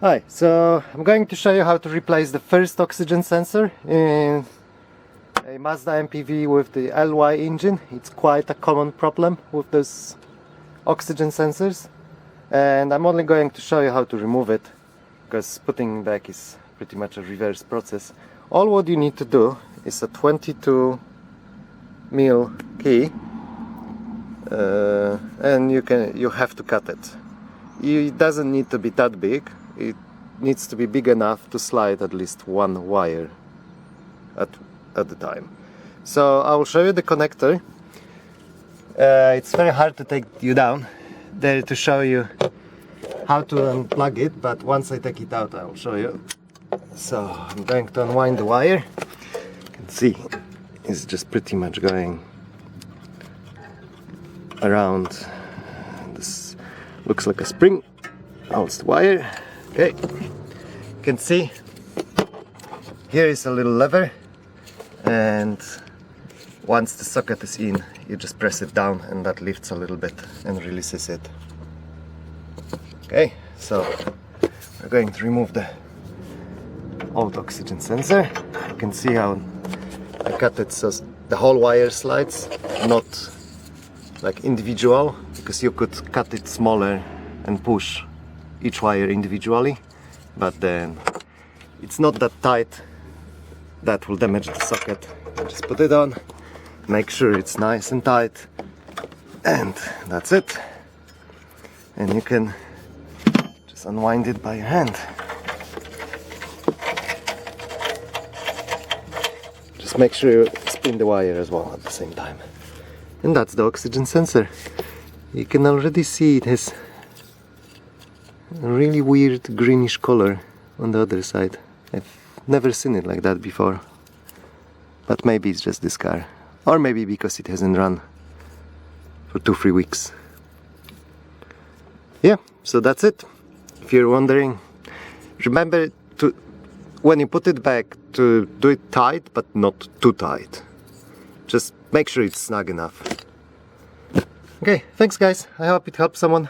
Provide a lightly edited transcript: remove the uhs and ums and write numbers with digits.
Hi, so I'm going to show you how to replace the first oxygen sensor in a Mazda MPV with the LY engine. It's quite a common problem with those oxygen sensors, and I'm only going to show you how to remove it, because putting it back is pretty much a reverse process. All what you need to do is a 22 mil key, and you have to cut it. It doesn't need to be that big. It needs to be big enough to slide at least one wire at the time. So I will show you the connector. It's very hard to take you down there to show you how to unplug it, but once I take it out I will show you. So I'm going to unwind the wire. You can see it's just pretty much going around. This looks like a spring. Holds the wire. Okay, you can see here is a little lever, and once the socket is in, you just press it down and that lifts a little bit and releases it. Okay, so we're going to remove the old oxygen sensor. You can see how I cut it so the whole wire slides, not like individual, because you could cut it smaller and push each wire individually, but then it's not that tight. That will damage the socket. Just put it on, make sure it's nice and tight, and that's it. And you can just unwind it by your hand. Just make sure you spin the wire as well at the same time. And that's the oxygen sensor. You can already see it has a really weird greenish color on the other side. I've never seen it like that before, but maybe it's just this car, or maybe because it hasn't run for 2-3 weeks. Yeah, so that's it. If you're wondering, remember to, when you put it back, to do it tight but not too tight. Just make sure it's snug enough. Okay, thanks guys, I hope it helps someone.